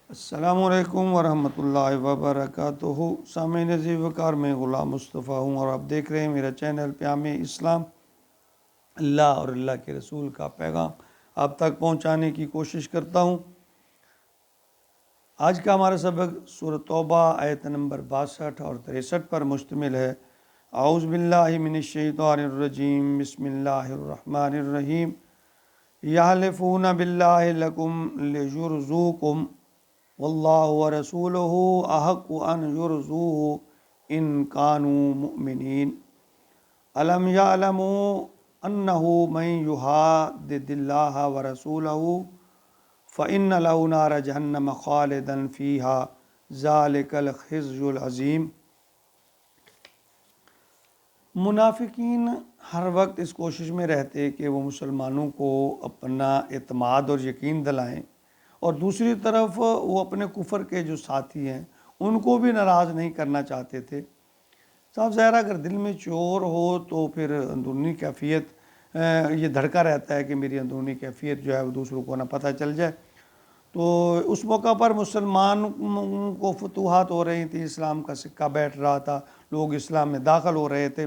السلام علیکم ورحمۃ اللہ وبرکاتہ۔ سامعین عزیز وقار، میں غلام مصطفیٰ ہوں اور آپ دیکھ رہے ہیں میرا چینل پیام اسلام۔ اللہ اور اللہ کے رسول کا پیغام آپ تک پہنچانے کی کوشش کرتا ہوں۔ آج کا ہمارا سبق سورۃ توبہ آیت نمبر 62 اور 63 پر مشتمل ہے۔ اعوذ باللہ من الشیطان الرجیم، بسم اللہ الرحمن الرحیم۔ یحلفون باللہ لکم لیرضوکم واللہ ورسولہ احق ان یرضوہ ان کانوا مؤمنین الم یعلموا انہ من یحادد اللہ ورسولہ فإن لہ نار جہنم خالدا فیہا ذلک الخزی العظیم۔ منافقین ہر وقت اس کوشش میں رہتے کہ وہ مسلمانوں کو اپنا اعتماد اور یقین دلائیں، اور دوسری طرف وہ اپنے کفر کے جو ساتھی ہیں ان کو بھی ناراض نہیں کرنا چاہتے تھے۔ صاحب ظاہر اگر دل میں چور ہو تو پھر اندرونی کیفیت یہ دھڑکا رہتا ہے کہ میری اندرونی کیفیت جو ہے وہ دوسروں کو نہ پتہ چل جائے۔ تو اس موقع پر مسلمان کو فتوحات ہو رہی تھی، اسلام کا سکہ بیٹھ رہا تھا، لوگ اسلام میں داخل ہو رہے تھے،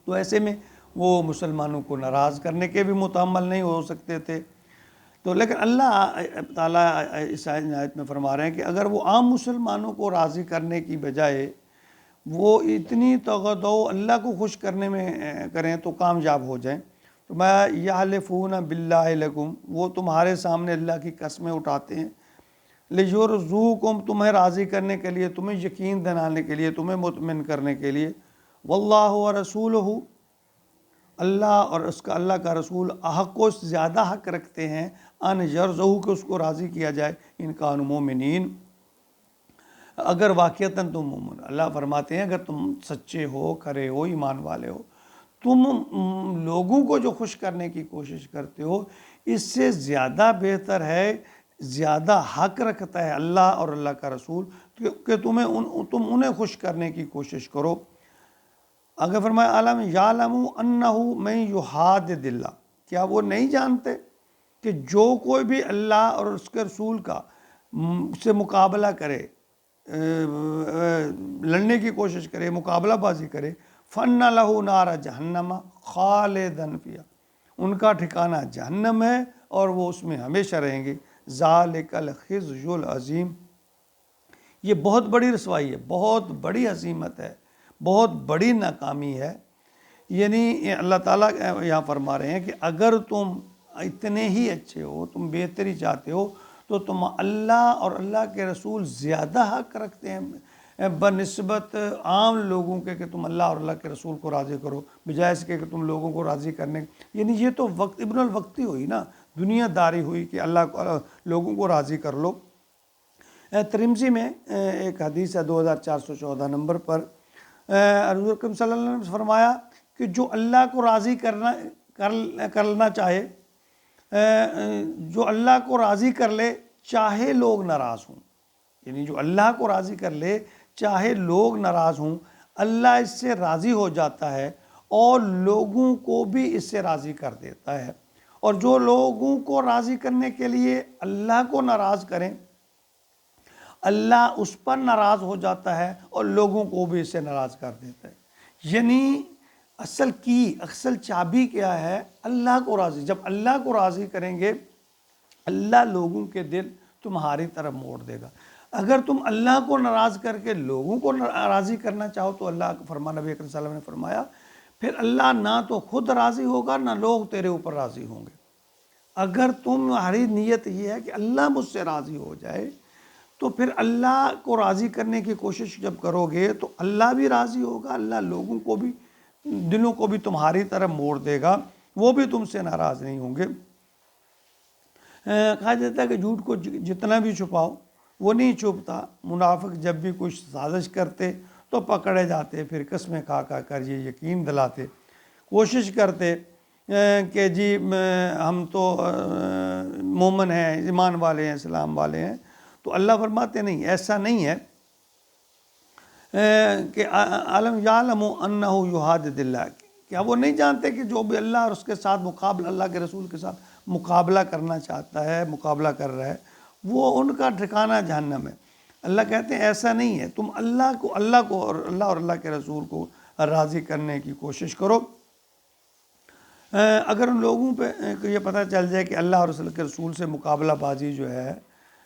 تو ایسے میں وہ مسلمانوں کو ناراض کرنے کے بھی متحمل نہیں ہو سکتے تھے۔ تو لیکن اللہ تعالیٰ اس آیت میں فرما رہے ہیں کہ اگر وہ عام مسلمانوں کو راضی کرنے کی بجائے وہ اتنی توغدو اللہ کو خوش کرنے میں کریں تو کامیاب ہو جائیں۔ تو میں یحلفون باللہ لکم، وہ تمہارے سامنے اللہ کی قسمیں اٹھاتے ہیں، لیرضوکم، تمہیں راضی کرنے کے لیے، تمہیں یقین دلانے کے لیے، تمہیں مطمئن کرنے کے لیے، واللہ ورسولہ، اللہ اور اس کا اللہ کا رسول احق و زیادہ حق رکھتے ہیں ان یرضوہ، کہ اس کو راضی کیا جائے، ان کانوا مومنین، اگر واقعتاً تم مومن۔ اللہ فرماتے ہیں اگر تم سچے ہو، کھرے ہو، ایمان والے ہو، تم لوگوں کو جو خوش کرنے کی کوشش کرتے ہو، اس سے زیادہ بہتر ہے، زیادہ حق رکھتا ہے اللہ اور اللہ کا رسول کہ تم انہیں خوش کرنے کی کوشش کرو۔ اگر فرمایا علم یعلم انہ من یحادد اللہ، کیا وہ نہیں جانتے کہ جو کوئی بھی اللہ اور اس کے رسول کا سے مقابلہ کرے، لڑنے کی کوشش کرے، مقابلہ بازی کرے، فن لہ نار جہنم خالدا فیہا، ان کا ٹھکانہ جہنم ہے اور وہ اس میں ہمیشہ رہیں گے، ذالک الخزی العظیم، یہ بہت بڑی رسوائی ہے، بہت بڑی ہزیمت ہے، بہت بڑی ناکامی ہے۔ یعنی اللہ تعالیٰ یہاں فرما رہے ہیں کہ اگر تم اتنے ہی اچھے ہو، تم بہتری چاہتے ہو، تو تم اللہ اور اللہ کے رسول زیادہ حق رکھتے ہیں بنسبت عام لوگوں کے کہ تم اللہ اور اللہ کے رسول کو راضی کرو، بجائے اس کے کہ تم لوگوں کو راضی کرنے، یعنی یہ تو وقت ابن الوقتی ہوئی نا، دنیا داری ہوئی کہ اللہ کو لوگوں کو راضی کر لو۔ ترمذی میں ایک حدیث ہے 2414 نمبر پر، حضور اکرم صلی اللہ علیہ وسلم نے فرمایا کہ جو اللہ کو راضی کرنا چاہے، جو اللہ کو راضی کر لے چاہے لوگ ناراض ہوں، یعنی جو اللہ کو راضی کر لے چاہے لوگ ناراض ہوں، اللہ اس سے راضی ہو جاتا ہے اور لوگوں کو بھی اس سے راضی کر دیتا ہے۔ اور جو لوگوں کو راضی کرنے کے لیے اللہ کو ناراض کریں، اللہ اس پر ناراض ہو جاتا ہے اور لوگوں کو بھی اس سے ناراض کر دیتا ہے۔ یعنی اصل چابی کیا ہے؟ اللہ کو راضی، جب اللہ کو راضی کریں گے اللہ لوگوں کے دل تمہاری طرف موڑ دے گا۔ اگر تم اللہ کو ناراض کر کے لوگوں کو راضی کرنا چاہو تو اللہ کا فرمان نبی اکرم صلی اللہ علیہ وسلم نے فرمایا پھر اللہ نہ تو خود راضی ہوگا نہ لوگ تیرے اوپر راضی ہوں گے۔ اگر تمہاری نیت یہ ہے کہ اللہ مجھ سے راضی ہو جائے تو پھر اللہ کو راضی کرنے کی کوشش جب کرو گے تو اللہ بھی راضی ہوگا، اللہ لوگوں کو بھی، دلوں کو بھی تمہاری طرف موڑ دے گا، وہ بھی تم سے ناراض نہیں ہوں گے۔ کہا جاتا ہے کہ جھوٹ کو جتنا بھی چھپاؤ وہ نہیں چھپتا۔ منافق جب بھی کچھ سازش کرتے تو پکڑے جاتے، پھر قسمیں کھا کر یہ یقین دلاتے، کوشش کرتے کہ جی ہم تو مومن ہیں، ایمان والے ہیں، اسلام والے ہیں، تو اللہ فرماتے نہیں، ایسا نہیں ہے کہ علم یعلم انہ یحادد اللہ، کیا وہ نہیں جانتے کہ جو بھی اللہ اور اس کے ساتھ مقابلہ، اللہ کے رسول کے ساتھ مقابلہ کرنا چاہتا ہے، مقابلہ کر رہا ہے، وہ ان کا ٹھکانہ جہنم ہے۔ اللہ کہتے ہیں ایسا نہیں ہے، تم اللہ کو اور اللہ کے رسول کو راضی کرنے کی کوشش کرو۔ اگر ان لوگوں پہ یہ پتہ چل جائے کہ اللہ اور رسول کے رسول سے مقابلہ بازی جو ہے،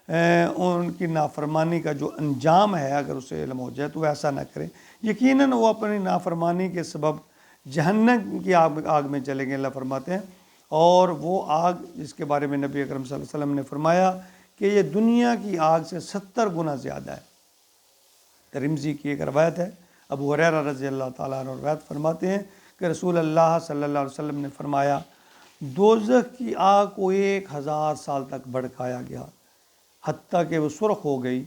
ان کی نافرمانی کا جو انجام ہے، اگر اسے علم ہو جائے تو وہ ایسا نہ کرے، یقیناً وہ اپنی نافرمانی کے سبب جہنم کی آگ میں چلیں گے۔ اللہ فرماتے ہیں، اور وہ آگ جس کے بارے میں نبی اکرم صلی اللہ علیہ وسلم نے فرمایا کہ یہ دنیا کی آگ سے 70 گنا زیادہ ہے۔ ترمذی کی ایک روایت ہے، ابو ہریرہ رضی اللہ تعالیٰ عنہ روایت فرماتے ہیں کہ رسول اللہ صلی اللہ علیہ وسلم نے فرمایا، دوزخ کی آگ کو 1000 سال تک بھڑکایا گیا، حتیٰ کہ وہ سرخ ہو گئی،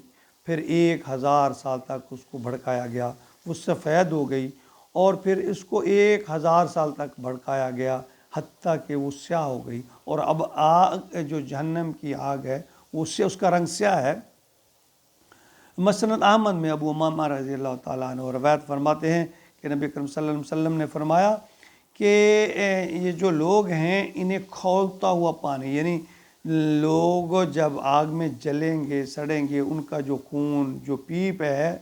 پھر 1000 سال تک اس کو بھڑکایا گیا، وہ سفید ہو گئی، اور پھر اس کو 1000 سال تک بھڑکایا گیا، حتیٰ کہ وہ سیاہ ہو گئی۔ اور اب آگ جو جہنم کی آگ ہے اس کا رنگ سیاہ ہے۔ مسند احمد میں ابو امامہ رضی اللہ تعالیٰ عنہ روایت فرماتے ہیں کہ نبی اکرم صلی اللہ علیہ وسلم نے فرمایا کہ یہ جو لوگ ہیں انہیں کھولتا ہوا پانی، یعنی لوگ جب آگ میں جلیں گے سڑیں گے، ان کا جو خون جو پیپ ہے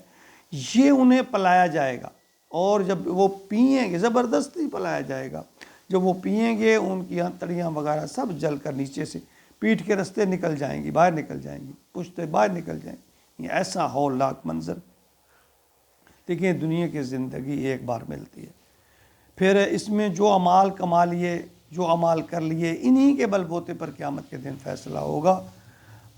یہ انہیں پلایا جائے گا، اور جب وہ پئیں گے زبردستی پلایا جائے گا، جب وہ پئیں گے ان کی آنتڑیاں وغیرہ سب جل کر نیچے سے پیٹھ کے رستے نکل جائیں گی، باہر نکل جائیں گی، پشتے باہر نکل جائیں گی۔ یہ ایسا ہولناک منظر۔ دیکھیں دنیا کی زندگی ایک بار ملتی ہے، پھر اس میں جو اعمال کما لیے، جو اعمال کر لیے، انہی کے بل بوتے پر قیامت کے دن فیصلہ ہوگا۔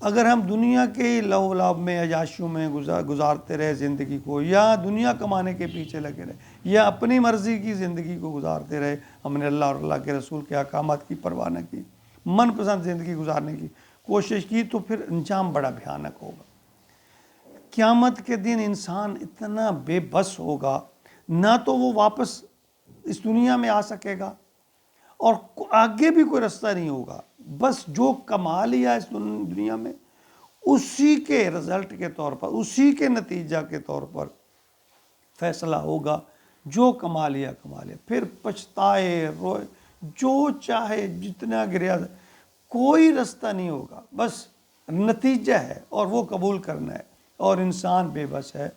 اگر ہم دنیا کے لہو و لعب میں عیاشیوں میں گزارتے رہے زندگی کو، یا دنیا کمانے کے پیچھے لگے رہے، یا اپنی مرضی کی زندگی کو گزارتے رہے، ہم نے اللہ اور اللہ کے رسول کے احکامات کی پرواہ نہ کی، من پسند زندگی گزارنے کی کوشش کی، تو پھر انجام بڑا بھیانک ہوگا۔ قیامت کے دن انسان اتنا بے بس ہوگا، نہ تو وہ واپس اس دنیا میں آ سکے گا، اور آگے بھی کوئی رستہ نہیں ہوگا۔ بس جو کما لیا اس دنیا میں، اسی کے رزلٹ کے طور پر، اسی کے نتیجہ کے طور پر فیصلہ ہوگا۔ جو کما لیا پھر پچھتائے روئے، جو چاہے جتنا گریا، کوئی رستہ نہیں ہوگا، بس نتیجہ ہے اور وہ قبول کرنا ہے، اور انسان بے بس ہے۔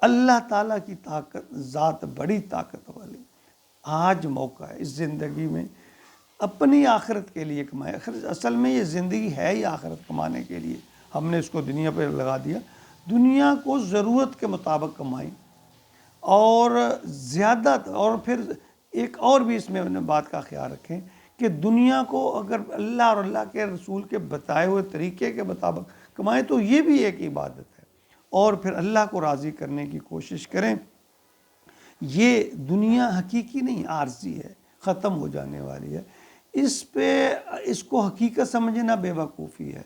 اللہ تعالیٰ کی طاقت ذات بڑی طاقت والی۔ آج موقع ہے اس زندگی میں اپنی آخرت کے لیے کمائے۔ اصل میں یہ زندگی ہے ہی آخرت کمانے کے لیے، ہم نے اس کو دنیا پہ لگا دیا۔ دنیا کو ضرورت کے مطابق کمائیں، اور زیادہ، اور پھر ایک اور بھی اس میں بات کا خیال رکھیں کہ دنیا کو اگر اللہ اور اللہ کے رسول کے بتائے ہوئے طریقے کے مطابق کمائیں تو یہ بھی ایک عبادت ہے، اور پھر اللہ کو راضی کرنے کی کوشش کریں۔ یہ دنیا حقیقی نہیں، عارضی ہے، ختم ہو جانے والی ہے، اس کو حقیقت سمجھنا بے وقوفی ہے۔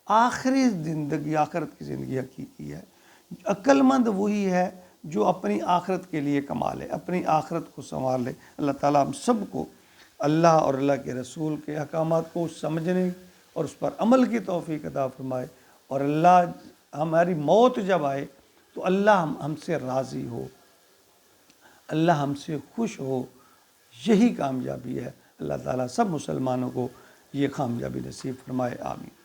آخری زندگی، آخرت کی زندگی حقیقی ہے۔ عقل مند وہی ہے جو اپنی آخرت کے لیے کما لے، اپنی آخرت کو سنوار لے۔ اللہ تعالیٰ ہم سب کو اللہ اور اللہ کے رسول کے احکامات کو سمجھنے اور اس پر عمل کی توفیق عطا فرمائے، اور اللہ ہماری موت جب آئے تو اللہ ہم سے راضی ہو، اللہ ہم سے خوش ہو، یہی کامیابی ہے۔ اللہ تعالیٰ سب مسلمانوں کو یہ کامیابی نصیب فرمائے، آمین۔